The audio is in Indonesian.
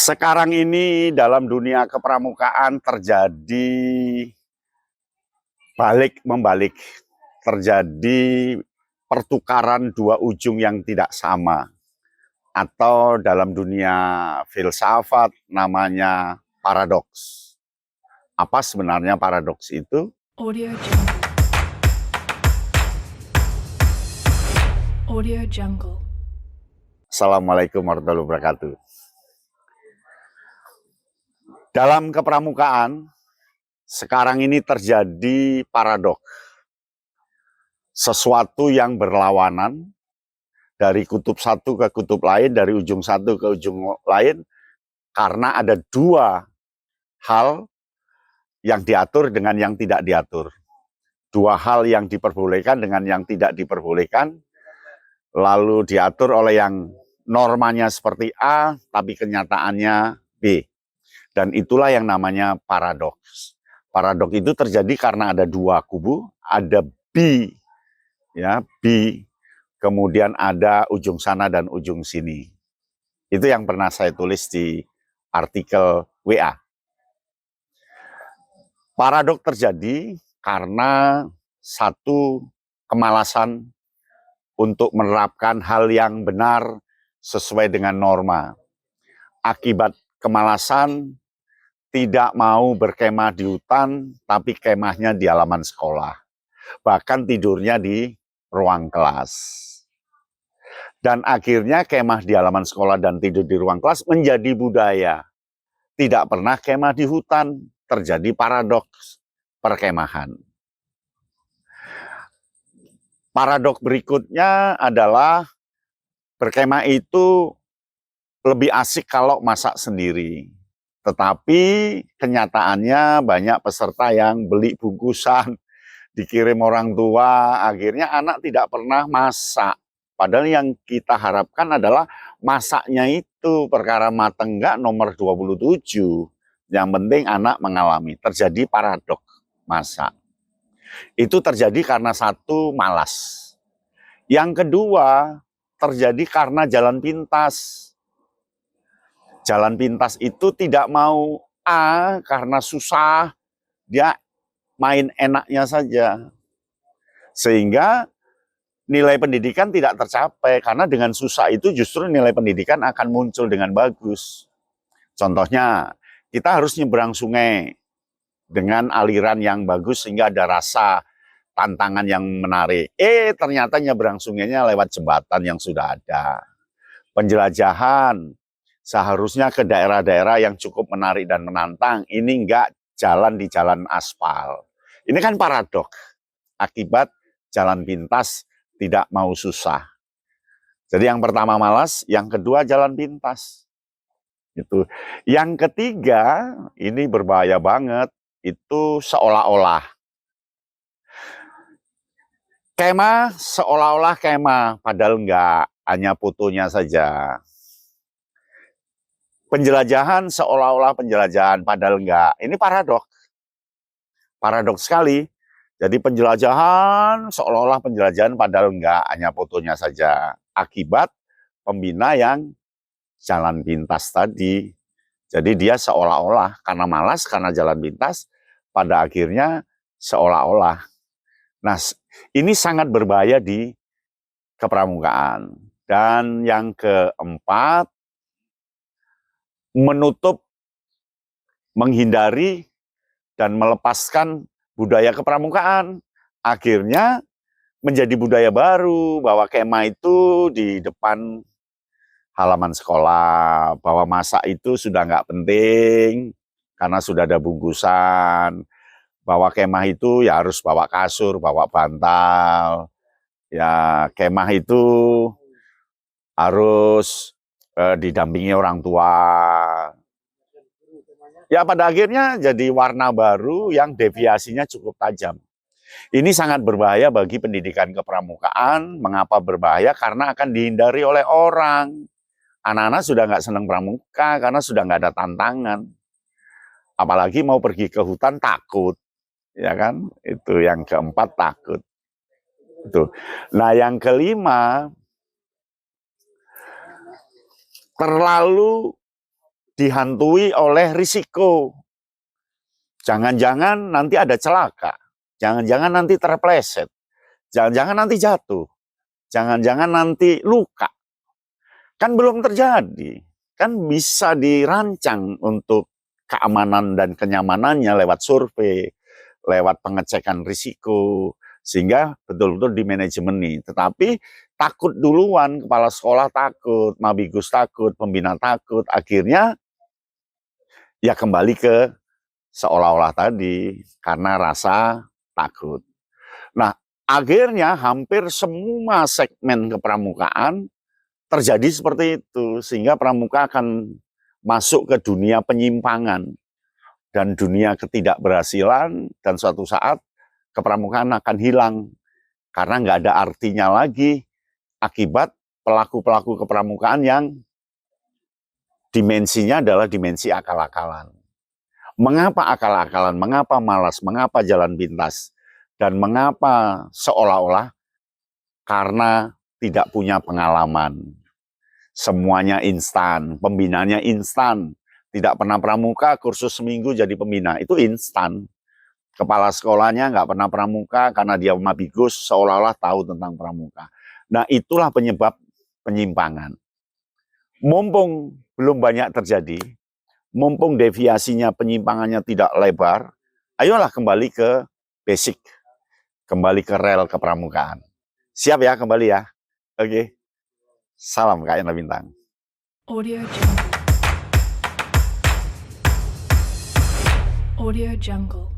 Sekarang ini dalam dunia kepramukaan terjadi balik-membalik, terjadi pertukaran dua ujung yang tidak sama, atau dalam dunia filsafat namanya paradoks. Apa sebenarnya paradoks itu? Audio Jungle. Audio Jungle. Assalamualaikum warahmatullahi wabarakatuh. Dalam kepramukaan, sekarang ini terjadi paradoks. Sesuatu yang berlawanan, dari kutub satu ke kutub lain, dari ujung satu ke ujung lain, karena ada dua hal yang diatur dengan yang tidak diatur. Dua hal yang diperbolehkan dengan yang tidak diperbolehkan, lalu diatur oleh yang normanya seperti A, tapi kenyataannya B. Dan itulah yang namanya paradoks. Paradoks itu terjadi karena ada dua kubu, ada B, ya, B, kemudian ada ujung sana dan ujung sini. Itu yang pernah saya tulis di artikel WA. Paradoks terjadi karena satu, kemalasan untuk menerapkan hal yang benar sesuai dengan norma. Akibat kemalasan, tidak mau berkemah di hutan, tapi kemahnya di halaman sekolah. Bahkan tidurnya di ruang kelas. Dan akhirnya kemah di halaman sekolah dan tidur di ruang kelas menjadi budaya. Tidak pernah kemah di hutan, terjadi paradoks perkemahan. Paradoks berikutnya adalah berkemah itu lebih asik kalau masak sendiri. Tetapi kenyataannya banyak peserta yang beli bungkusan, dikirim orang tua, akhirnya anak tidak pernah masak. Padahal yang kita harapkan adalah masaknya itu perkara mateng enggak nomor 27. Yang penting anak mengalami. Terjadi paradoks masak. Itu terjadi karena satu, malas. Yang kedua, terjadi karena jalan pintas. Jalan pintas itu tidak mau A karena susah, dia main enaknya saja. Sehingga nilai pendidikan tidak tercapai, karena dengan susah itu justru nilai pendidikan akan muncul dengan bagus. Contohnya, kita harus nyebrang sungai dengan aliran yang bagus sehingga ada rasa tantangan yang menarik. Ternyata nyebrang sungainya lewat jembatan yang sudah ada. Penjelajahan seharusnya ke daerah-daerah yang cukup menarik dan menantang. Ini enggak, jalan di jalan aspal. Ini kan paradoks. Akibat jalan pintas tidak mau susah. Jadi yang pertama malas, yang kedua jalan pintas. Itu. Yang ketiga, ini berbahaya banget, itu seolah-olah. Kemah seolah-olah kemah, padahal enggak, hanya fotonya saja. Penjelajahan seolah-olah penjelajahan, padahal enggak. Ini paradoks. Paradoks sekali. Jadi penjelajahan seolah-olah penjelajahan, padahal enggak, hanya fotonya saja. Akibat pembina yang jalan pintas tadi. Jadi dia seolah-olah, karena malas, karena jalan pintas, pada akhirnya seolah-olah. Nah, ini sangat berbahaya di kepramukaan. Dan yang keempat, menutup, menghindari, dan melepaskan budaya kepramukaan. Akhirnya menjadi budaya baru, bahwa kemah itu di depan halaman sekolah, bahwa masak itu sudah nggak penting, karena sudah ada bungkusan, bahwa kemah itu ya harus bawa kasur, bawa bantal, ya kemah itu harus didampingi orang tua. Ya pada akhirnya jadi warna baru yang deviasinya cukup tajam. Ini sangat berbahaya bagi pendidikan kepramukaan. Mengapa berbahaya? Karena akan dihindari oleh orang. Anak-anak sudah nggak senang pramuka karena sudah nggak ada tantangan. Apalagi mau pergi ke hutan takut, ya kan? Itu yang keempat, takut. Itu. Nah yang kelima, terlalu dihantui oleh risiko. Jangan-jangan nanti ada celaka, jangan-jangan nanti terpleset, jangan-jangan nanti jatuh, jangan-jangan nanti luka. Kan belum terjadi, kan bisa dirancang untuk keamanan dan kenyamanannya lewat survei, lewat pengecekan risiko, sehingga betul-betul di manajemen nih. Tetapi takut duluan, kepala sekolah takut, mabigus takut, pembina takut, akhirnya ya kembali ke seolah-olah tadi, karena rasa takut. Nah, akhirnya hampir semua segmen kepramukaan terjadi seperti itu, sehingga pramuka akan masuk ke dunia penyimpangan dan dunia ketidakberhasilan, dan suatu saat kepramukaan akan hilang, karena nggak ada artinya lagi akibat pelaku-pelaku kepramukaan yang dimensinya adalah dimensi akal-akalan. Mengapa akal-akalan, mengapa malas, mengapa jalan pintas, dan mengapa seolah-olah? Karena tidak punya pengalaman. Semuanya instan, pembinaannya instan. Tidak pernah pramuka, kursus seminggu jadi pembina, itu instan. Kepala sekolahnya nggak pernah pramuka karena dia mabigus, seolah-olah tahu tentang pramuka. Nah, itulah penyebab penyimpangan. Mumpung belum banyak terjadi, mumpung deviasinya, penyimpangannya tidak lebar, ayolah kembali ke basic, kembali ke rel kepramukaan. Siap ya kembali ya? Oke. Salam Kak Yana Bintang. Audio Jungle. Audio Jungle.